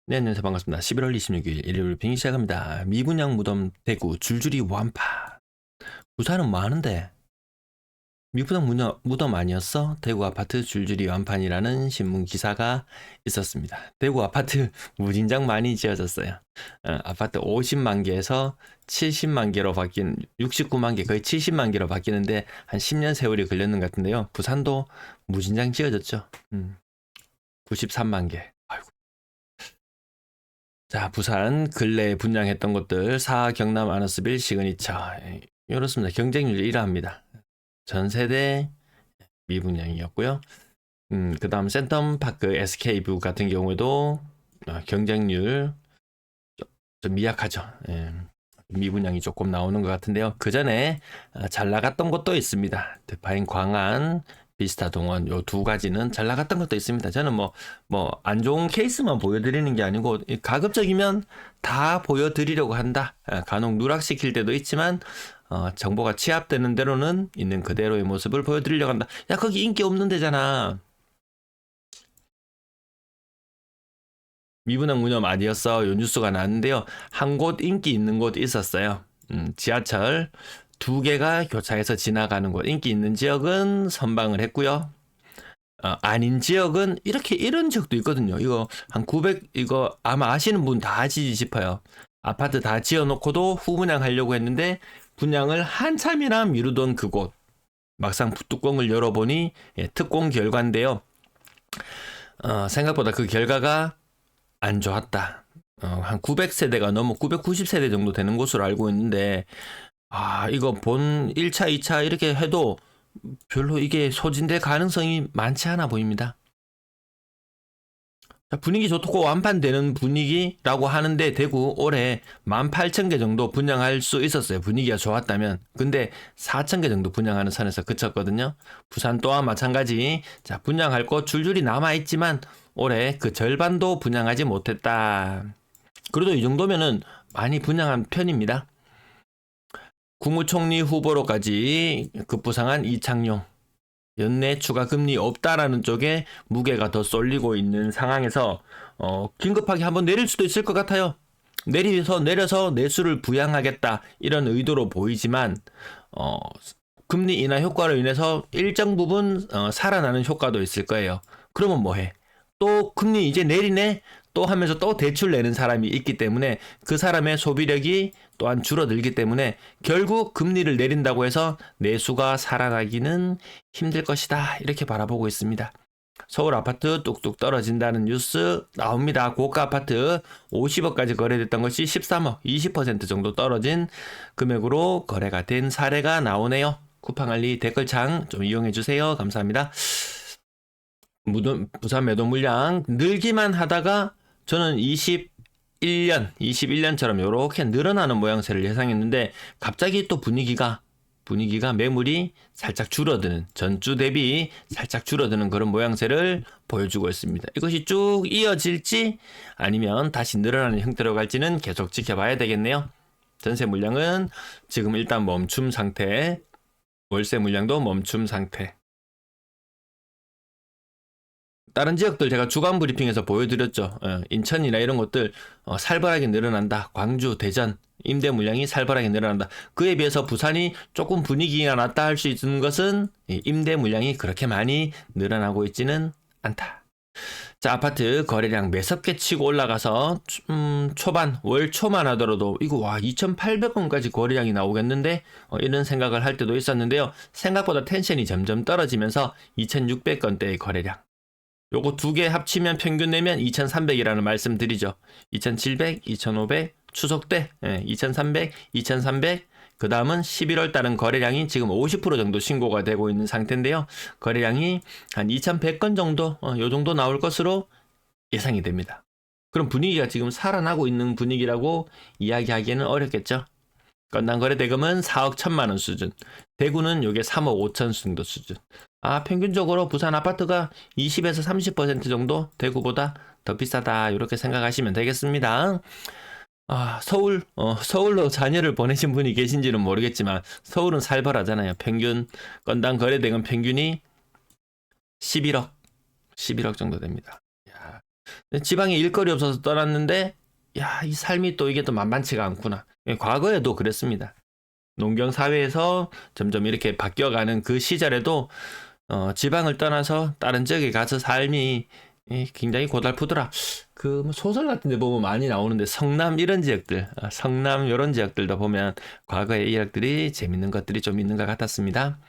네, 안녕하세요. 반갑습니다. 11월 26일 일요일 빙의 시작합니다. 미분양 무덤 대구 줄줄이 완파. 부산은 뭐 하는데? 미분양 무덤 아니었어? 대구 아파트 줄줄이 완판이라는 신문 기사가 있었습니다. 대구 아파트 무진장 많이 지어졌어요. 아파트 50만 개에서 70만 개로 바뀐 69만 개, 거의 70만 개로 바뀌는데 한 10년 세월이 걸렸는 것 같은데요. 부산도 무진장 지어졌죠. 93만 개. 자, 부산 근래에 분양했던 곳들 경남 아너스빌 시그니처 이렇습니다. 경쟁률 1위합니다. 전세대 미분양이었고요. 그 다음 센텀파크 SK뷰 같은 경우에도 경쟁률 좀 미약하죠. 예, 미분양이 조금 나오는 것 같은데요. 그 전에 잘 나갔던 곳도 있습니다. 대파인 광안, 비스타 동원 요 두 가지는 잘 나갔던 것도 있습니다. 저는 뭐 안 좋은 케이스만 보여드리는 게 아니고 가급적이면 다 보여드리려고 한다. 간혹 누락시킬 때도 있지만 정보가 취합되는 대로는 있는 그대로의 모습을 보여드리려고 한다. 야, 거기 인기 없는 데잖아. 미분양 무념 아니었어. 요 뉴스가 나왔는데요. 한 곳 인기 있는 곳 있었어요. 지하철 2개가 교차해서 지나가는 곳. 인기 있는 지역은 선방을 했고요. 아닌 지역은 이런 지역도 있거든요. 이거 한 900, 이거 아마 아시는 분 다 아시지 싶어요. 아파트 다 지어놓고도 후분양 하려고 했는데 분양을 한참이나 미루던 그곳. 막상 뚜껑을 열어보니 특공 결과인데요. 생각보다 그 결과가 안 좋았다. 한 900세대가 넘어 990세대 정도 되는 곳으로 알고 있는데, 이거 본 1차, 2차 이렇게 해도 별로 이게 소진될 가능성이 많지 않아 보입니다. 분위기 좋고 완판되는 분위기라고 하는데 대구 올해 18,000개 정도 분양할 수 있었어요. 분위기가 좋았다면. 근데 4,000개 정도 분양하는 선에서 그쳤거든요. 부산 또한 마찬가지. 자, 분양할 곳 줄줄이 남아있지만 올해 그 절반도 분양하지 못했다. 그래도 이 정도면은 많이 분양한 편입니다. 국무총리 후보로까지 급부상한 이창용. 연내 추가 금리 없다라는 쪽에 무게가 더 쏠리고 있는 상황에서 긴급하게 한번 내릴 수도 있을 것 같아요. 내려서 내수를 부양하겠다 이런 의도로 보이지만 금리 인하 효과로 인해서 일정 부분 살아나는 효과도 있을 거예요. 그러면 뭐해? 또 금리 이제 내리네? 또 하면서 또 대출 내는 사람이 있기 때문에 그 사람의 소비력이 또한 줄어들기 때문에 결국 금리를 내린다고 해서 내수가 살아나기는 힘들 것이다. 이렇게 바라보고 있습니다. 서울 아파트 뚝뚝 떨어진다는 뉴스 나옵니다. 고가 아파트 50억까지 거래됐던 것이 13억, 20% 정도 떨어진 금액으로 거래가 된 사례가 나오네요. 쿠팡알리 댓글창 좀 이용해 주세요. 감사합니다. 부산 매도 물량 늘기만 하다가 저는 21년처럼 이렇게 늘어나는 모양새를 예상했는데 갑자기 또 분위기가 매물이 살짝 줄어드는, 전주 대비 살짝 줄어드는 그런 모양새를 보여주고 있습니다. 이것이 쭉 이어질지 아니면 다시 늘어나는 형태로 갈지는 계속 지켜봐야 되겠네요. 전세 물량은 지금 일단 멈춤 상태, 월세 물량도 멈춤 상태. 다른 지역들 제가 주간 브리핑에서 보여드렸죠. 인천이나 이런 곳들 살벌하게 늘어난다. 광주, 대전 임대 물량이 살벌하게 늘어난다. 그에 비해서 부산이 조금 분위기가 낫다 할 수 있는 것은 임대 물량이 그렇게 많이 늘어나고 있지는 않다. 자, 아파트 거래량 매섭게 치고 올라가서 월 초만 하더라도 이거 2,800원까지 거래량이 나오겠는데 이런 생각을 할 때도 있었는데요. 생각보다 텐션이 점점 떨어지면서 2,600건대의 거래량. 요거 2개 합치면 평균 내면 2,300이라는 말씀 드리죠. 2,700, 2,500, 추석 때 2,300, 2,300, 그 다음은 11월 달은 거래량이 지금 50% 정도 신고가 되고 있는 상태인데요. 거래량이 한 2,100건 정도, 요 정도 나올 것으로 예상이 됩니다. 그럼 분위기가 지금 살아나고 있는 분위기라고 이야기하기에는 어렵겠죠. 건당 거래 대금은 4억 1천만 원 수준. 대구는 요게 3억 5천 정도 수준. 평균적으로 부산 아파트가 20에서 30% 정도 대구보다 더 비싸다. 이렇게 생각하시면 되겠습니다. 서울로 자녀를 보내신 분이 계신지는 모르겠지만 서울은 살벌하잖아요. 평균 건당 거래 대금 평균이 11억 정도 됩니다. 지방에 일거리 없어서 떠났는데 야, 이 삶이 또 이게 또 만만치가 않구나. 과거에도 그랬습니다. 농경 사회에서 점점 이렇게 바뀌어가는 그 시절에도 지방을 떠나서 다른 지역에 가서 삶이 굉장히 고달프더라. 그뭐 소설 같은 데 보면 많이 나오는데 성남 이런 지역들, 성남 이런 지역들도 보면 과거의 이야기들이 재밌는 것들이 좀 있는 것 같았습니다.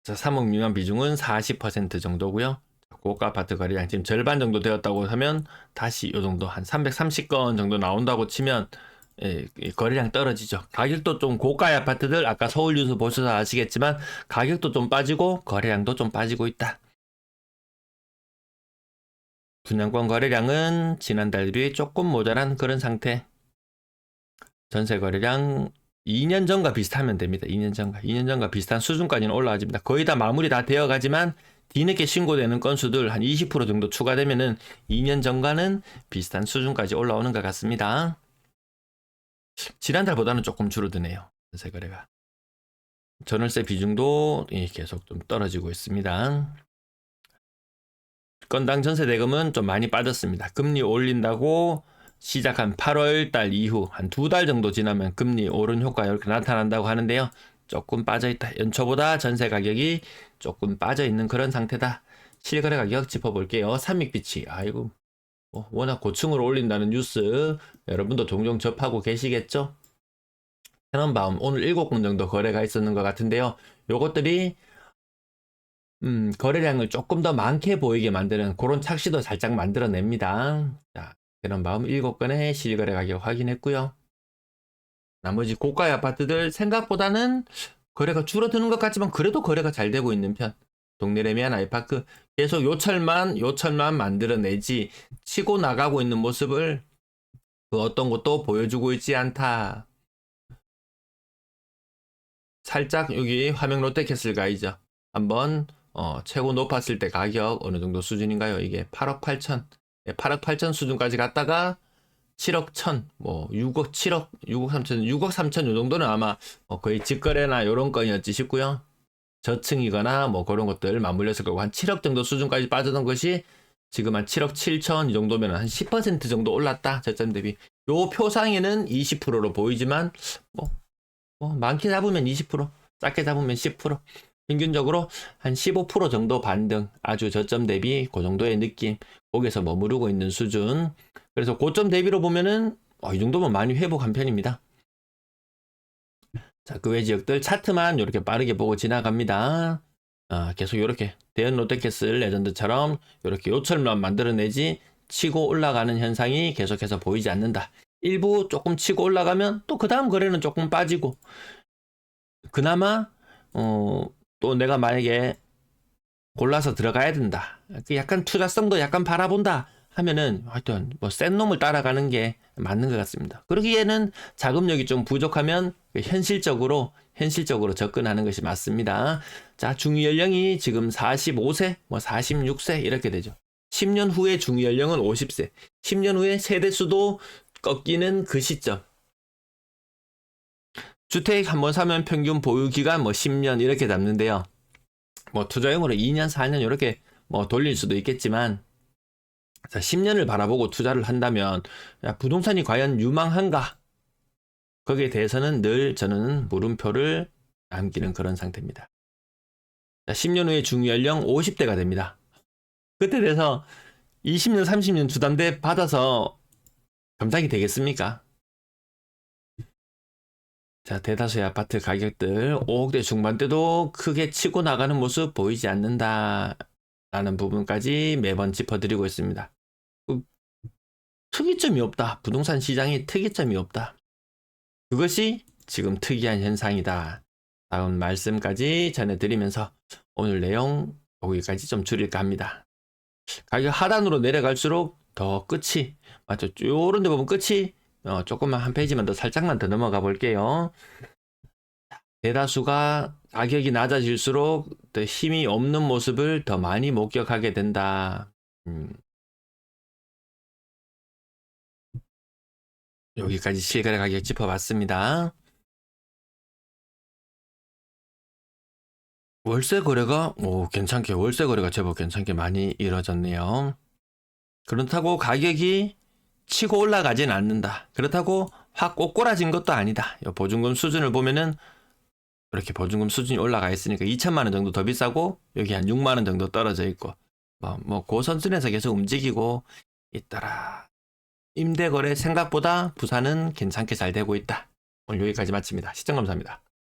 자, 3억 미만 비중은 40% 정도고요. 고가 아파트 거래량 지금 절반 정도 되었다고 하면 다시 요 정도 한 330건 정도 나온다고 치면 이 거래량 떨어지죠. 가격도 좀 고가의 아파트들 아까 서울 뉴스 보셔서 아시겠지만 가격도 좀 빠지고 거래량도 좀 빠지고 있다. 분양권 거래량은 지난달 대비 조금 모자란 그런 상태. 전세 거래량 2년 전과 비슷하면 됩니다. 2년 전과 비슷한 수준까지는 올라가집니다. 거의 다 마무리 다 되어 가지만 뒤늦게 신고되는 건수들 한 20% 정도 추가되면은 2년 전과는 비슷한 수준까지 올라오는 것 같습니다. 지난달보다는 조금 줄어드네요. 전세 거래가. 전월세 비중도 계속 좀 떨어지고 있습니다. 건당 전세 대금은 좀 많이 빠졌습니다. 금리 올린다고 시작한 8월 달 이후 한 2달 정도 지나면 금리 오른 효과가 이렇게 나타난다고 하는데요. 조금 빠져있다. 연초보다 전세 가격이 조금 빠져있는 그런 상태다. 실거래 가격 짚어볼게요. 삼익빛이 아이고 워낙 고층으로 올린다는 뉴스 여러분도 종종 접하고 계시겠죠? 테넌바움 오늘 7건 정도 거래가 있었는 것 같은데요. 요것들이 거래량을 조금 더 많게 보이게 만드는 그런 착시도 살짝 만들어냅니다. 자, 테넌바움 7건의 실거래 가격 확인했고요. 나머지 고가의 아파트들 생각보다는 거래가 줄어드는 것 같지만 그래도 거래가 잘 되고 있는 편. 동네 레미안 아이파크 계속 요철만 만들어내지 치고 나가고 있는 모습을 그 어떤 것도 보여주고 있지 않다. 살짝 여기 화명 롯데캐슬 가이죠. 한번 최고 높았을 때 가격 어느 정도 수준인가요? 이게 8억 8천. 8억 8천 수준까지 갔다가 7억 1천, 뭐 6억 7억, 6억 3천, 6억 3천 요 정도는 아마 거의 직거래나 요런 건이었지 싶고요. 저층이거나 뭐 그런 것들 맞물렸을 거고 한 7억 정도 수준까지 빠졌던 것이 지금 한 7억 7천 이 정도면 한 10% 정도 올랐다. 저점 대비. 요 표상에는 20%로 보이지만 뭐 많게 잡으면 20%, 작게 잡으면 10%, 평균적으로 한 15% 정도 반등, 아주 저점 대비 그 정도의 느낌, 거기서 머무르고 있는 수준. 그래서 고점 대비로 보면은 이 정도면 많이 회복한 편입니다. 자, 그 외 지역들 차트만 이렇게 빠르게 보고 지나갑니다. 계속 이렇게 대연 롯데캐슬 레전드처럼 이렇게 요철만 만들어내지 치고 올라가는 현상이 계속해서 보이지 않는다. 일부 조금 치고 올라가면 또 그 다음 거래는 조금 빠지고 그나마 또 내가 만약에 골라서 들어가야 된다. 약간 투자성도 약간 바라본다 하면은 하여튼 뭐 센 놈을 따라가는 게 맞는 것 같습니다. 그러기에는 자금력이 좀 부족하면 현실적으로 접근하는 것이 맞습니다. 자, 중위 연령이 지금 45세, 뭐 46세 이렇게 되죠. 10년 후에 중위 연령은 50세. 10년 후에 세대 수도 꺾이는 그 시점. 주택 한번 사면 평균 보유 기간 뭐 10년 이렇게 잡는데요. 뭐 투자용으로 2년, 4년 이렇게 뭐 돌릴 수도 있겠지만 자, 10년을 바라보고 투자를 한다면 야, 부동산이 과연 유망한가? 거기에 대해서는 늘 저는 물음표를 남기는 그런 상태입니다. 자, 10년 후에 중위연령 50대가 됩니다. 그때 돼서 20년, 30년 주담대 받아서 감당이 되겠습니까? 자, 대다수의 아파트 가격들 5억대 중반대도 크게 치고 나가는 모습 보이지 않는다 라는 부분까지 매번 짚어드리고 있습니다. 특이점이 없다. 부동산 시장이 특이점이 없다. 그것이 지금 특이한 현상이다. 다음 말씀까지 전해드리면서 오늘 내용 여기까지 좀 줄일까 합니다. 가격 하단으로 내려갈수록 더 끝이 맞죠? 요런 데 보면 끝이 조금만 한 페이지만 더 살짝만 더 넘어가 볼게요. 대다수가 가격이 낮아질수록 더 힘이 없는 모습을 더 많이 목격하게 된다. 여기까지 실거래 가격 짚어봤습니다. 월세 거래가 괜찮게 월세 거래가 제법 괜찮게 많이 이루어졌네요. 그렇다고 가격이 치고 올라가진 않는다. 그렇다고 확 꼬꼬라진 것도 아니다. 이 보증금 수준을 보면은 이렇게 보증금 수준이 올라가 있으니까 2천만 원 정도 더 비싸고 여기 한 6만 원 정도 떨어져 있고 그 선순에서 계속 움직이고 있더라. 임대 거래 생각보다 부산은 괜찮게 잘 되고 있다. 오늘 여기까지 마칩니다. 시청 감사합니다.